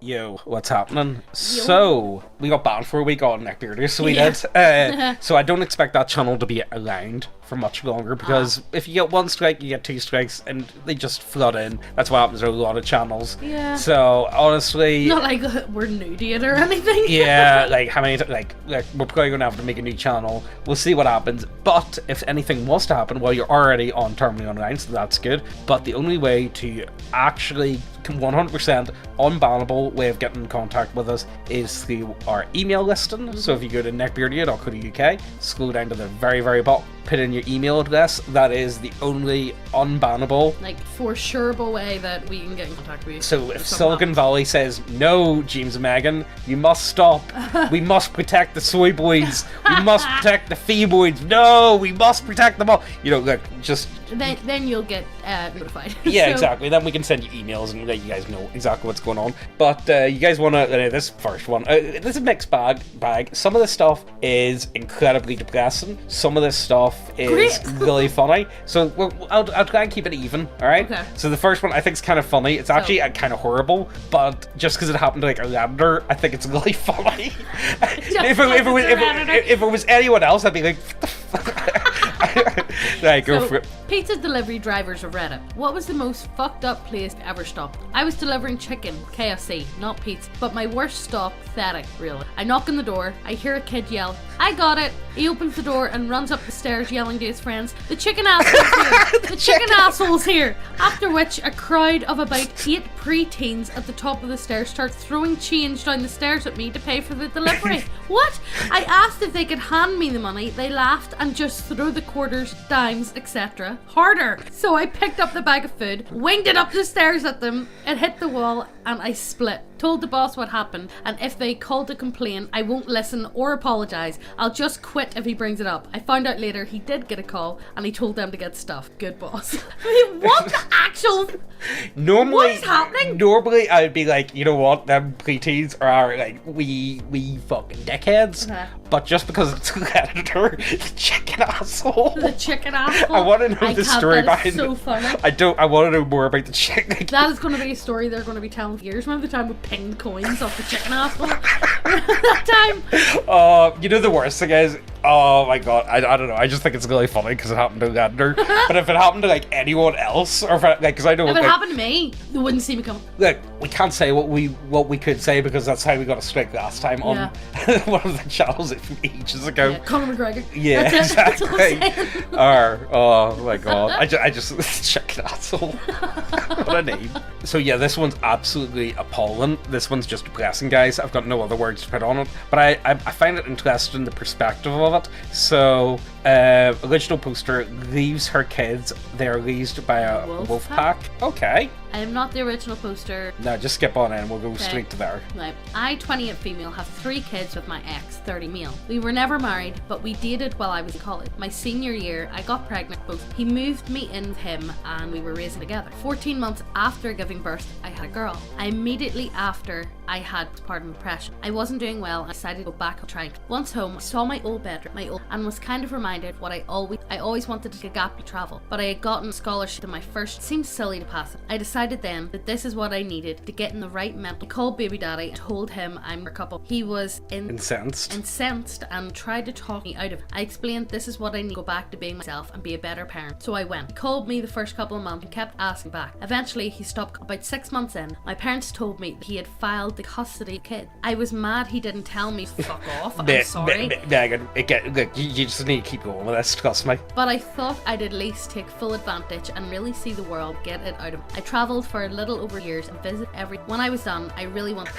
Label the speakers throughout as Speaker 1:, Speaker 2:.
Speaker 1: Yo, what's happening? So, we got banned for a week on Neckbearder, so we did. So I don't expect that channel to be around for much longer, because if you get one strike, you get two strikes, and they just flood in. That's what happens to a lot of channels.
Speaker 2: Yeah.
Speaker 1: So, honestly...
Speaker 2: Not like we're new to it or anything.
Speaker 1: Yeah, like, how many... Like, we're probably going to have to make a new channel. We'll see what happens. But, if anything was to happen, well, you're already on Terminally Online, so that's good. But the only way to actually 100% unbannable way of getting in contact with us is through our email listing. So if you go to neckbeardia.co.uk, scroll down to the very, very bottom, put in your email address. That is the only unbannable,
Speaker 2: like, for sureable way that we can get in contact with you.
Speaker 1: So if Silicon Valley says, no, James and Megan, you must stop. We must protect the soy boys. We must protect the fee boys. No, we must protect them all. You know, look, just...
Speaker 2: Then you'll get notified.
Speaker 1: Yeah, so, exactly. Then we can send you emails and let you guys know exactly what's going on. But you guys want to... this first one. This is a mixed bag. Some of this stuff is incredibly depressing. Some of this stuff is really funny. So I'll try and keep it even, alright? Okay. So the first one I think is kind of funny. It's actually kind of horrible, but just because it happened to like a Redditor, I think it's really funny. If it was anyone else, I'd be like, what the fuck? Right, go for it.
Speaker 2: Pizza delivery drivers of Reddit. What was the most fucked up place to ever stop? I was delivering chicken, KFC, not pizza, but my worst stop, pathetic, really. I knock on the door, I hear a kid yell, I got it! He opens the door and runs up the stairs yelling to his friends, the chicken asshole's here! The chicken asshole's here! After which, a crowd of about 8 pre-teens at the top of the stairs start throwing change down the stairs at me to pay for the delivery. What? I asked if they could hand me the money, they laughed and just threw the quarters, dimes, etc. harder. So I picked up the bag of food, winged it up the stairs at them, it hit the wall, and I split. Told the boss what happened, and if they called to complain, I won't listen or apologise. I'll just quit if he brings it up. I found out later he did get a call, and he told them to get stuff. Good boss. I mean, what the actual...
Speaker 1: Normally,
Speaker 2: what is happening?
Speaker 1: Normally, I'd be like, you know what, them preteens are like, we fucking dickheads. But just because it's a Redditor, the chicken asshole.
Speaker 2: The chicken asshole?
Speaker 1: I want to know the story behind it.
Speaker 2: So funny.
Speaker 1: I want to know more about the chicken.
Speaker 2: That is going to be a story they're going to be telling for years. Remember the time we pinged coins off the chicken asshole? That time?
Speaker 1: You know the worst thing is, oh my god, I don't know, I just think it's really funny because it happened to Redditor. But if it happened to like anyone else, or if because I know
Speaker 2: if it happened to me, they wouldn't see me coming.
Speaker 1: Look, we can't say what we could say because that's how we got a strike last time on one of the channels from ages ago.
Speaker 2: Yeah, Conor McGregor.
Speaker 1: Yeah, exactly. Oh my god, I just chicken asshole. What a name. So yeah, this one's absolutely appalling. This one's just depressing, guys. I've got no other words to put on it, but I find it interesting, the perspective of it. So original poster leaves her kids. They're raised by a wolf pack. Okay.
Speaker 2: I am not the original poster.
Speaker 1: No, just skip on in. We'll go straight to there.
Speaker 2: Right. I, 28 female, have 3 kids with my ex, 30 male. We were never married, but we dated while I was in college. My senior year, I got pregnant both. He moved me in with him and we were raising together. 14 months after giving birth, I had a girl. Immediately after, I had postpartum depression. I wasn't doing well and I decided to go back on track. Once home, I saw my old bedroom, and was kind of reminded what I always wanted to take a gap to travel, but I had gotten a scholarship to my first. It seemed silly to pass it. I decided then that this is what I needed to get in the right mental. I called baby daddy and told him I'm a couple. He was incensed and tried to talk me out of it. I explained this is what I need to go back to being myself and be a better parent. So I went. He called me the first couple of months and kept asking back. Eventually he stopped. About 6 months in, my parents told me that he had filed the custody kid. I was mad he didn't tell me. Fuck off. I'm sorry.
Speaker 1: Megan, look, you just need to keep going with this, trust me.
Speaker 2: But I thought I'd at least take full advantage and really see the world, get it out of me. I travelled for a little over years and visited when I was done, I really wanted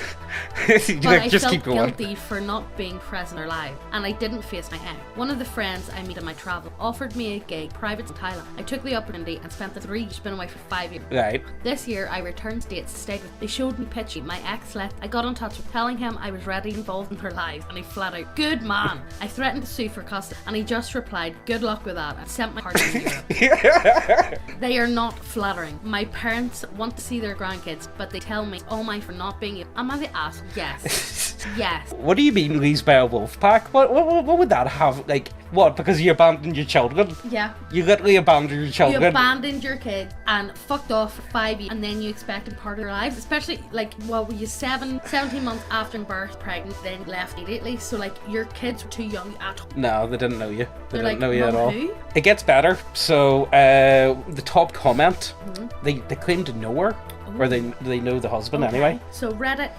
Speaker 2: but I
Speaker 1: just
Speaker 2: felt guilty for not being present or live, and I didn't face my ex. One of the friends I met in my travel offered me a gig private in Thailand. I took the opportunity and spent the 3 years, been away for 5 years.
Speaker 1: Right.
Speaker 2: This year I returned to States to stay with. They showed me pictures. My ex left. I got in touch with telling him I was ready involved in their lives, and he flat out, good man. I threatened to sue for custody, and he just replied, good luck with that, and sent my card to Europe. They are not flattering. My parents want to see their grandkids, but they tell me, oh my, for not being you. Am I the ass? Yes. Yes.
Speaker 1: What do you mean raised by a wolf pack? What would that have? Like, what? Because you abandoned your children?
Speaker 2: Yeah.
Speaker 1: You literally abandoned your children?
Speaker 2: You abandoned your kids and fucked off for 5 years, and then you expected part of their lives, especially like, what were you, 17 months after birth, pregnant, then left immediately. So like your kids were too young at all.
Speaker 1: No, they didn't know you. They
Speaker 2: They're
Speaker 1: didn't
Speaker 2: like,
Speaker 1: know you at
Speaker 2: "Mum,
Speaker 1: all.
Speaker 2: who?"
Speaker 1: It gets better. So the top comment, they claim to know her, or they know the husband anyway.
Speaker 2: So Reddit,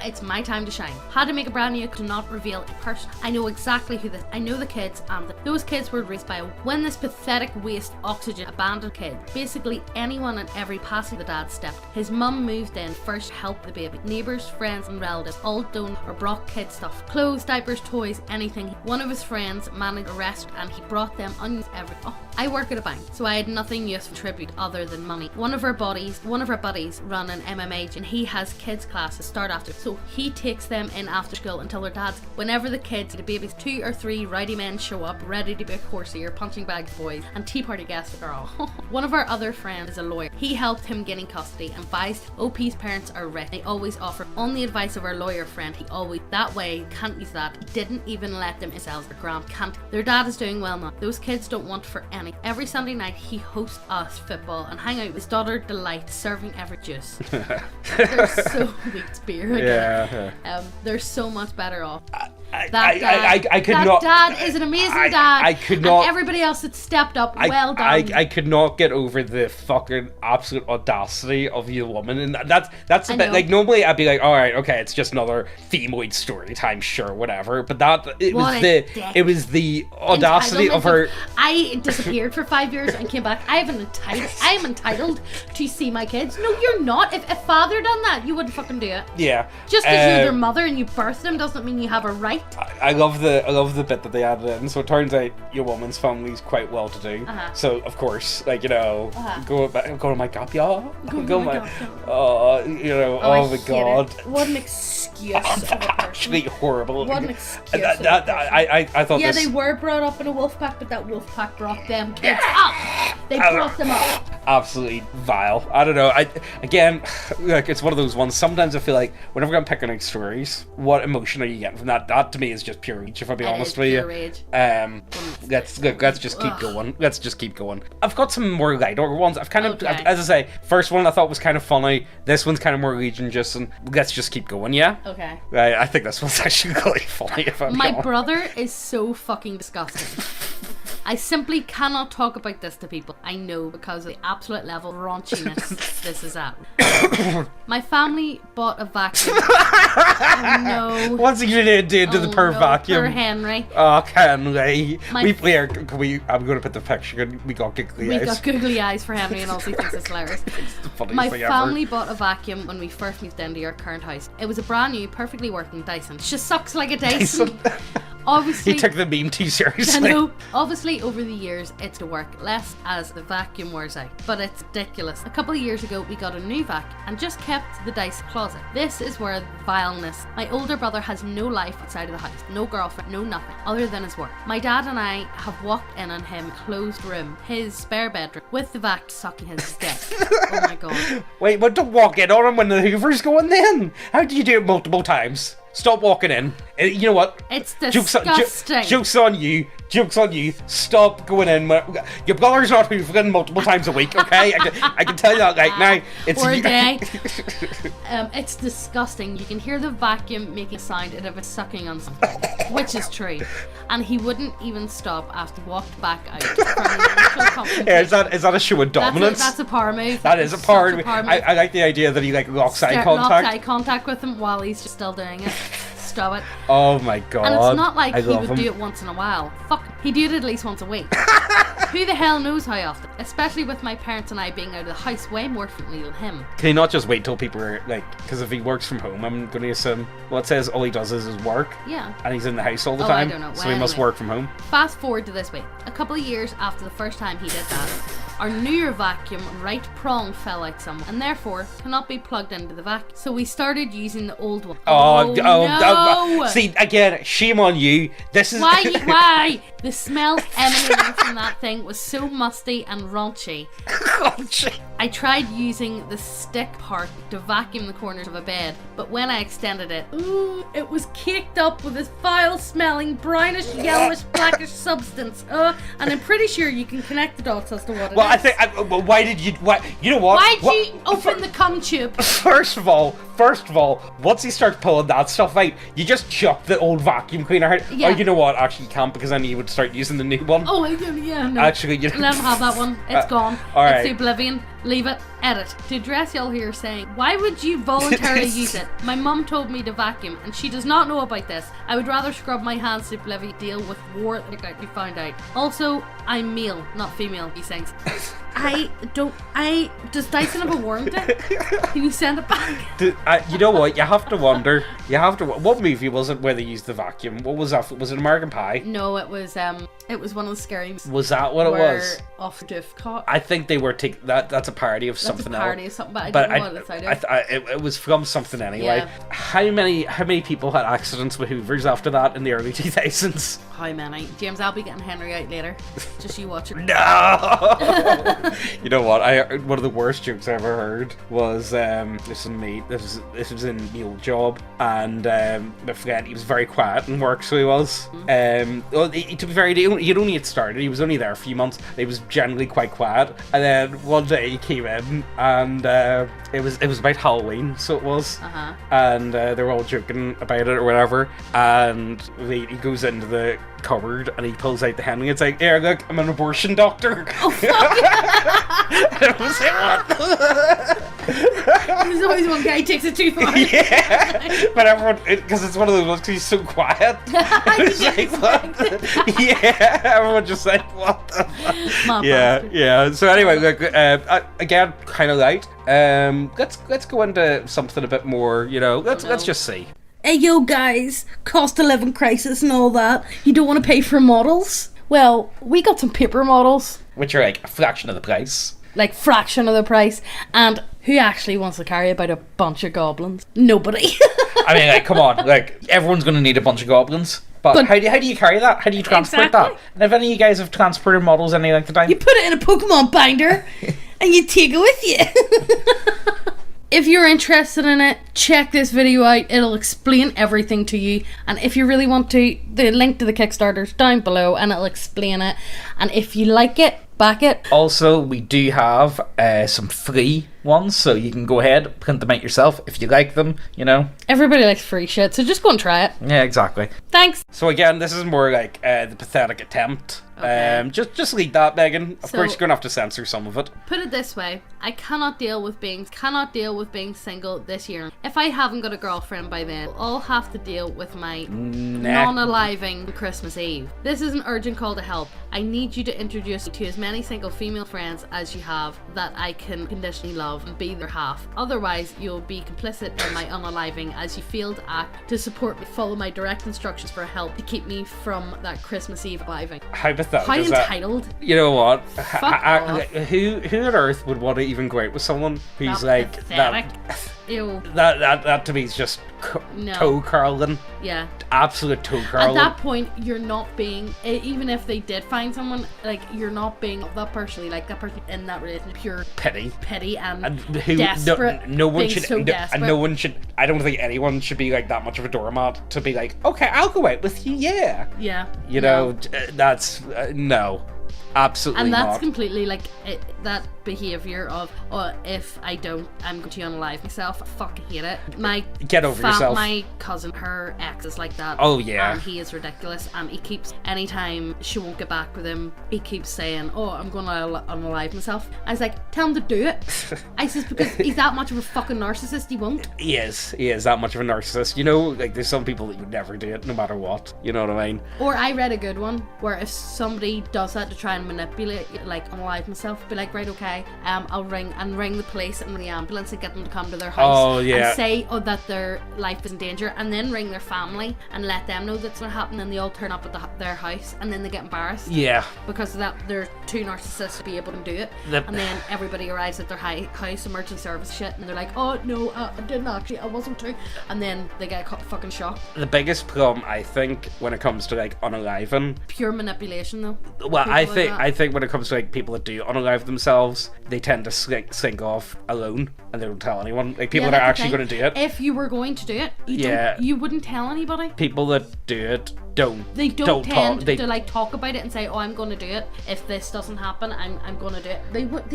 Speaker 2: it's my time to shine. How to make a brand new, could not reveal a person. I know exactly who this. I know the kids, and those kids were raised by when this pathetic waste oxygen abandoned kid. Basically anyone and every passing the dad stepped. His mum moved in first to help the baby. Neighbours, friends and relatives all donated or brought kid stuff. Clothes, diapers, toys, anything. One of his friends managed a restaurant and he brought them onions every. Oh, I work at a bank, so I had nothing useful to contribute other than money. One of our buddies run an MMA and he has kids classes start after, so he takes them in after school until their dads. Whenever the kids, the babies, 2 or 3 rowdy men show up ready to be a horsey or punching bags boys and tea party guests are all. One of our other friends is a lawyer. He helped him gaining custody and advised OP's parents are rich. They always offer on the advice of our lawyer friend. He always that way can't use that. Didn't even let them themselves or grand can't. Their dad is doing well now. Those kids don't want for any. Every Sunday night he hosts us football and hang out with his daughter Delight, serving every juice. They're so weak beer again. Yeah. They're so much better off.
Speaker 1: I could not.
Speaker 2: Dad is an amazing dad.
Speaker 1: I could not.
Speaker 2: And everybody else that stepped up, well done.
Speaker 1: I could not get over the fucking absolute audacity of you woman, and that's a bit like normally I'd be like, all right, okay, it's just another femoid story time, sure, whatever. But it was the audacity of her.
Speaker 2: I disappeared for 5 years and came back. I am entitled to see my kids. No, you're not. If father done that, you wouldn't fucking do it.
Speaker 1: Yeah.
Speaker 2: Just because you're their mother and you birthed them doesn't mean you have a right.
Speaker 1: I love the bit that they added in. So it turns out your woman's family's quite well to do. So of course, like, you know, go to my gap, y'all. Oh my god.
Speaker 2: What an excuse of a person.
Speaker 1: Actually horrible.
Speaker 2: What an excuse.
Speaker 1: I thought.
Speaker 2: Yeah,
Speaker 1: they
Speaker 2: were brought up in a wolf pack, but that wolf pack brought them kids up. They brought them up.
Speaker 1: Absolutely vile. I don't know. Like, it's one of those ones. Sometimes I feel like whenever I'm picking out stories, what emotion are you getting from that? That to me is just pure rage, if I'll be honest with you.
Speaker 2: Rage.
Speaker 1: Let's just keep going. Let's just keep going. I've got some more lighter ones. I've kind of, as I say, first one I thought was kind of funny. This one's kind of more Legion-just, and let's just keep going, yeah?
Speaker 2: Okay.
Speaker 1: I think this one's actually really funny, if I'm
Speaker 2: My
Speaker 1: honest.
Speaker 2: brother is so fucking disgusting. I simply cannot talk about this to people. I know, because of the absolute level of raunchiness this is at. My family bought a vacuum. Oh no.
Speaker 1: What's he gonna do to the vacuum?
Speaker 2: Poor Henry.
Speaker 1: Oh, Henry.
Speaker 2: My
Speaker 1: I'm gonna put the picture. We got googly eyes.
Speaker 2: We got googly eyes for Henry and also he thinks it's hilarious.
Speaker 1: It's the funniest
Speaker 2: My
Speaker 1: thing
Speaker 2: family
Speaker 1: ever.
Speaker 2: bought a vacuum when we first moved into our current house. It was a brand new, perfectly working Dyson. She sucks like a Dyson. Obviously,
Speaker 1: he took the meme too seriously.
Speaker 2: I know. Obviously, over the years, it's to work less as the vacuum wears out. But it's ridiculous. A couple of years ago, we got a new vac and just kept the Dyson closet. This is where the vileness. My older brother has no life outside of the house. No girlfriend, no nothing, other than his work. My dad and I have walked in on him, closed room, his spare bedroom, with the vac sucking his dick. Oh my god.
Speaker 1: Wait, but don't walk in on him when the Hoover's going then. How do you do it multiple times? Stop walking in. You know what?
Speaker 2: It's disgusting.
Speaker 1: Joke's on you. Joke's on you. Stop going in. Your brother's not hoovering multiple times a week, okay? I can tell you that right now.
Speaker 2: Or a day. It's disgusting. You can hear the vacuum making a sound as if it's sucking on something, which is true. And he wouldn't even stop after he walked back out from the initial confrontation.
Speaker 1: Yeah, is that a show of dominance?
Speaker 2: That's a power move.
Speaker 1: That is a power move. I like the idea that he locks eye contact.
Speaker 2: Locks eye contact with him while he's just still doing it. Stop it.
Speaker 1: Oh my god.
Speaker 2: And it's not like he would do it once in a while. Fuck, he do it at least once a week. Who the hell knows how often? Especially with my parents and I being out of the house way more frequently than him.
Speaker 1: Can he not just wait till people are because if he works from home, I'm going to assume, it says all he does is his work.
Speaker 2: Yeah.
Speaker 1: And he's in the house all the time.
Speaker 2: I don't know.
Speaker 1: So he must work from home.
Speaker 2: Fast forward to this week. A couple of years after the first time he did that, our newer vacuum right prong fell out somewhere and therefore cannot be plugged into the vacuum. So we started using the old one. No!
Speaker 1: See, again, shame on you. This is
Speaker 2: why? The smell emanating from that thing was so musty and raunchy. I tried using the stick part to vacuum the corners of a bed, but when I extended it, ooh, it was caked up with this foul-smelling, brownish, yellowish, blackish substance. And I'm pretty sure you can connect the dots as to what it is.
Speaker 1: Well, I think. Why did you? Why? You know what?
Speaker 2: Why'd you open the cum tube?
Speaker 1: First of all, once he starts pulling that stuff out, you just chuck the old vacuum cleaner out.
Speaker 2: Yeah.
Speaker 1: Or you know what? Actually, you can't, because then you would start using the new one.
Speaker 2: Oh, yeah, no.
Speaker 1: Actually, you
Speaker 2: Let him have that one. It's gone.
Speaker 1: all
Speaker 2: It's
Speaker 1: right.
Speaker 2: the oblivion. Leave it. Edit. To address y'all here saying, why would you voluntarily use it? My mum told me to vacuum, and she does not know about this. I would rather scrub my hands to oblivion deal with war that you found out. Also, I'm male, not female, he sings. Does Dyson have a warranty? Can you send it back?
Speaker 1: You know what? You have to wonder. What movie was it where they used the vacuum? What was that? Was it American Pie?
Speaker 2: No, it was one of the scary.
Speaker 1: Was that what it was?
Speaker 2: Off Doof caught.
Speaker 1: I think they were that's a parody of something else.
Speaker 2: That's a parody of something, but I don't know what it's out of.
Speaker 1: It was from something anyway.
Speaker 2: Yeah.
Speaker 1: How many people had accidents with Hoovers after that in the early 2000s?
Speaker 2: How many? James, I'll be getting Henry out later. Just you watch it.
Speaker 1: No. You know what? One of the worst jokes I ever heard was this was in the old job, and my friend, he was very quiet in work, so he was. Well, to be fair, he'd only had started. He was only there a few months. He was generally quite quiet, and then one day he came in, and it was about Halloween, so it was. And they were all joking about it or whatever, and he goes into the cupboard and he pulls out the Henry. It's like, here, look, I'm an abortion doctor.
Speaker 2: Oh, fuck.
Speaker 1: And I was like, what?
Speaker 2: There's always one guy who takes it too far.
Speaker 1: Yeah, but everyone, because it's one of those ones, because he's so quiet. It's like, what? Yeah, everyone just like, what the fuck? Yeah. So anyway, look, again, kind of light. Let's go into something a bit more. Let's just see.
Speaker 2: Hey, yo, guys, cost of living crisis and all that. You don't want to pay for models? Well, we got some paper models.
Speaker 1: Which are like a fraction of the price.
Speaker 2: Like, fraction of the price. And who actually wants to carry about a bunch of goblins? Nobody.
Speaker 1: I mean, like, come on. Like, everyone's going to need a bunch of goblins. But how do you carry that? How do you transport that? And if any of you guys have transported models any length of time?
Speaker 2: You put it in a Pokemon binder and you take it with you. If you're interested in it, check this video out. It'll explain everything to you. And if you really want to, the link to the Kickstarter's down below and it'll explain it. And if you like it, back it.
Speaker 1: Also, we do have some free ones, so you can go ahead, print them out yourself if you like them,
Speaker 2: Everybody likes free shit, so just go and try it.
Speaker 1: Yeah, exactly.
Speaker 2: Thanks.
Speaker 1: So again, this is more like the pathetic attempt.
Speaker 2: Okay.
Speaker 1: Just leave that, Megan. Of course, you're gonna have to censor some of it.
Speaker 2: Put it this way: I cannot deal with being single this year. If I haven't got a girlfriend by then, I'll have to deal with my non-aliving Christmas Eve. This is an urgent call to help. I need you to introduce me to as many single female friends as you have that I can conditionally love and be their half. Otherwise, you'll be complicit in my unaliving as you fail to act to support me. Follow my direct instructions for help to keep me from that Christmas Eve aliving.
Speaker 1: Hypothetical.
Speaker 2: How entitled?
Speaker 1: You know what?
Speaker 2: Fuck off.
Speaker 1: Who on earth would want to even go out with someone who's like
Speaker 2: pathetic. Ew.
Speaker 1: That to me is just toe curling.
Speaker 2: Yeah.
Speaker 1: Absolute toe curling.
Speaker 2: At that point, you're not being, even if they did find someone, like, you're not being that person, like that person in that relationship, pure petty and
Speaker 1: who,
Speaker 2: desperate.
Speaker 1: No one should,
Speaker 2: so desperate.
Speaker 1: and no one should. I don't think anyone should be like that much of a doormat to be like, okay, I'll go out with you. Yeah.
Speaker 2: Yeah.
Speaker 1: That's no. Absolutely
Speaker 2: and that's
Speaker 1: not.
Speaker 2: Completely like that behavior of, if I don't, I'm going to unalive myself. I fucking hate it.
Speaker 1: Get over yourself.
Speaker 2: My cousin, her ex is like that.
Speaker 1: Oh yeah.
Speaker 2: And he is ridiculous, and he keeps, anytime she won't get back with him, he keeps saying, I'm going to unalive myself. I was like, tell him to do it. I says, because he's that much of a fucking narcissist, he won't.
Speaker 1: He is that much of a narcissist. Like, there's some people that would never do it no matter what, you know what I mean?
Speaker 2: Or I read a good one where if somebody does that to try and manipulate, like, unalive myself, be like, right, okay, I'll ring the police and the ambulance and get them to come to their house and say that their life is in danger, and then ring their family and let them know that's what happened, and they all turn up at their house, and then they get embarrassed because of that. They're too narcissists to be able to do it, and then everybody arrives at their house, emergency service shit, and they're like, oh no, I didn't actually, I wasn't too, and then they get fucking shocked.
Speaker 1: The biggest problem, I think, when it comes to like unaliving,
Speaker 2: pure manipulation though.
Speaker 1: Well, I think when it comes to like people that do unalive themselves, themselves, they tend to slink off alone and they don't tell anyone. Like people
Speaker 2: Yeah,
Speaker 1: that are
Speaker 2: that's the
Speaker 1: actually
Speaker 2: thing.
Speaker 1: going to do it.
Speaker 2: If you were going to do it, you wouldn't tell anybody.
Speaker 1: People that do it don't.
Speaker 2: They don't tend
Speaker 1: talk.
Speaker 2: to like talk about it and say, "Oh, I'm going to do it. If this doesn't happen, I'm going to do it." They don't.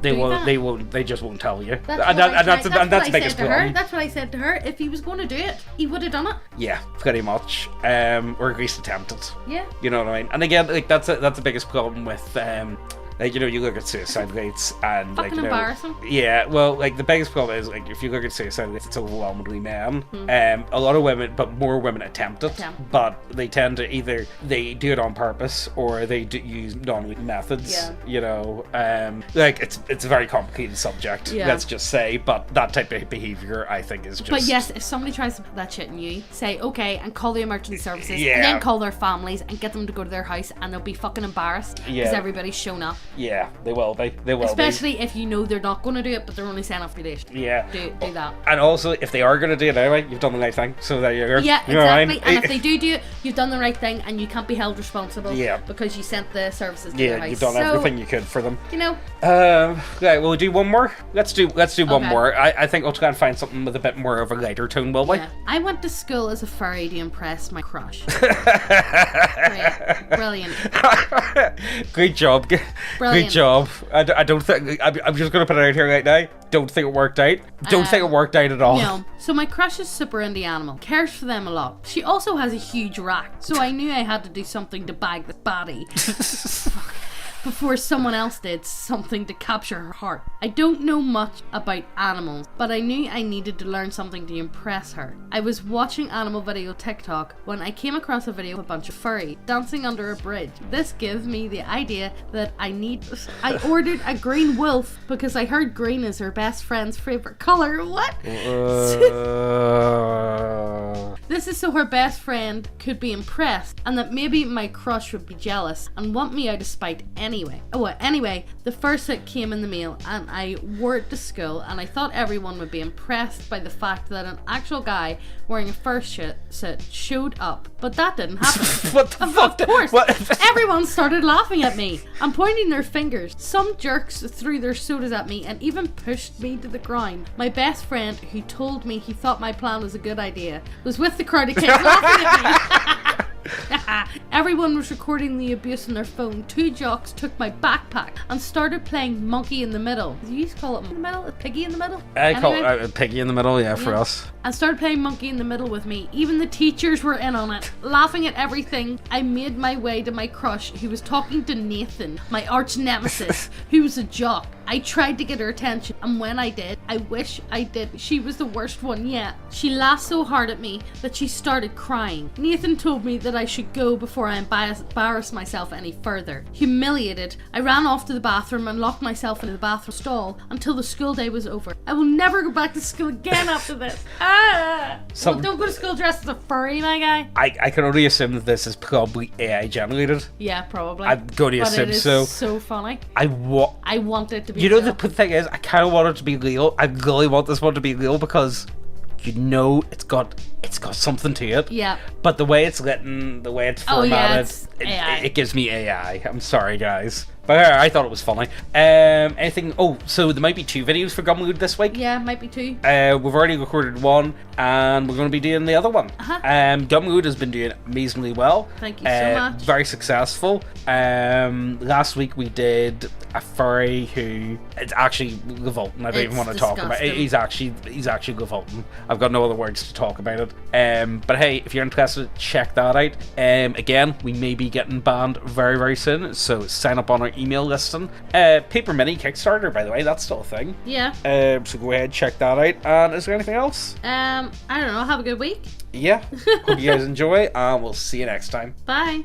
Speaker 1: They
Speaker 2: do
Speaker 1: won't.
Speaker 2: that.
Speaker 1: They won't. They just won't tell you.
Speaker 2: That's
Speaker 1: That's the biggest problem.
Speaker 2: That's what I said to her. If he was going to do it, he would have done it.
Speaker 1: Yeah, pretty much. Or at least attempted.
Speaker 2: Yeah.
Speaker 1: You know what I mean? And again, like that's the biggest problem with like, you know, you look at suicide rates and like,
Speaker 2: Fucking
Speaker 1: you know,
Speaker 2: embarrassing.
Speaker 1: yeah, well, like the biggest problem is like if you look at suicide rates, it's overwhelmingly men.
Speaker 2: Hmm.
Speaker 1: A lot of women, but more women attempt it, but they tend to either they do it on purpose or they do use non-lethal methods.
Speaker 2: Yeah.
Speaker 1: You know, like it's a very complicated subject.
Speaker 2: Yeah.
Speaker 1: Let's just say, but that type of behavior, I think, is just.
Speaker 2: But yes, if somebody tries to put that shit in you, say okay and call the emergency services,
Speaker 1: Yeah.
Speaker 2: and then call their families and get them to go to their house, and they'll be fucking embarrassed because
Speaker 1: Yeah.
Speaker 2: everybody's shown up.
Speaker 1: Yeah, they will be. They will be.
Speaker 2: Especially if you know they're not going to do it, but they're only saying off relation.
Speaker 1: Yeah.
Speaker 2: Do that.
Speaker 1: And also, if they are going to do it anyway, you've done the right thing. So there you go.
Speaker 2: Yeah,
Speaker 1: You know what I mean?
Speaker 2: exactly. And if they do it, you've done the right thing, and you can't be held responsible.
Speaker 1: Yeah.
Speaker 2: Because you sent the services to their
Speaker 1: Yeah,
Speaker 2: house.
Speaker 1: you've done
Speaker 2: So,
Speaker 1: everything you could for them.
Speaker 2: You know.
Speaker 1: Right, we'll do one more. Let's do one
Speaker 2: Okay.
Speaker 1: more. I think we'll try and find something with a bit more of a lighter tone, will we?
Speaker 2: Yeah. I went to school as a furry to impress my crush. Great. Brilliant.
Speaker 1: Great job. Great
Speaker 2: Brilliant.
Speaker 1: job. I don't think. I'm just going to put it out here right now. Don't think it worked out. Don't think it worked out at all.
Speaker 2: No. So my crush is super into animal. Cares for them a lot. She also has a huge rack. So I knew I had to do something to bag the body. Before someone else did something to capture her heart. I don't know much about animals, but I knew I needed to learn something to impress her. I was watching animal video TikTok when I came across a video of a bunch of furry dancing under a bridge. This gives me the idea that I ordered a green wolf because I heard green is her best friend's favorite color. What? This is so her best friend could be impressed and that maybe my crush would be jealous and want me out of spite anyway. Anyway, the first set came in the mail and I wore it to school and I thought everyone would be impressed by the fact that an actual guy wearing a fur suit showed up. But that didn't happen.
Speaker 1: What the fuck?
Speaker 2: Of course.
Speaker 1: What?
Speaker 2: Everyone started laughing at me and pointing their fingers. Some jerks threw their sodas at me and even pushed me to the ground. My best friend, who told me he thought my plan was a good idea, was with the crowd of kids laughing at me. Everyone was recording the abuse on their phone. Two jocks took my backpack and started playing monkey in the middle. You used to call it monkey in the middle? Piggy in the middle?
Speaker 1: I call it piggy in the middle, yeah, for us.
Speaker 2: And started playing monkey in the middle with me. Even the teachers were in on it, laughing at everything. I made my way to my crush, who was talking to Nathan, my arch nemesis, who was a jock. I tried to get her attention, and when I did, I wish I did. She was the worst one yet. She laughed so hard at me that she started crying. Nathan told me that I should go before I embarrass myself any further. Humiliated, I ran off to the bathroom and locked myself in the bathroom stall until the school day was over. I will never go back to school again after this. Well, don't go to school dressed as a furry, my guy.
Speaker 1: I can only assume that this is probably AI generated.
Speaker 2: Yeah, probably.
Speaker 1: I'm going to assume so.
Speaker 2: So funny.
Speaker 1: I
Speaker 2: want it to be.
Speaker 1: You know,
Speaker 2: real.
Speaker 1: the thing is, I kind of want it to be real. I really want this one to be real because, you know, it's got something to it.
Speaker 2: Yeah.
Speaker 1: But the way it's written, the way it's formatted,
Speaker 2: it's AI.
Speaker 1: it gives me AI. I'm sorry, guys. But I thought it was funny. Anything? Oh, so there might be 2 videos for Gumroad this week.
Speaker 2: Yeah, might be 2.
Speaker 1: We've already recorded one, and we're going to be doing the other one.
Speaker 2: Uh-huh.
Speaker 1: Gumroad has been doing amazingly well.
Speaker 2: Thank you so much.
Speaker 1: Very successful. Last week we did a furry who it's actually revolting. I don't even want to talk about it. He's actually revolting. I've got no other words to talk about it. But hey, if you're interested, check that out. Again, we may be getting banned very, very soon, so sign up on our email listing. Paper Mini Kickstarter, by the way, that's still a thing.
Speaker 2: Yeah.
Speaker 1: So go ahead, check that out. And is there anything else?
Speaker 2: I don't know. Have a good week.
Speaker 1: Yeah. Hope you guys enjoy, and we'll see you next time.
Speaker 2: Bye.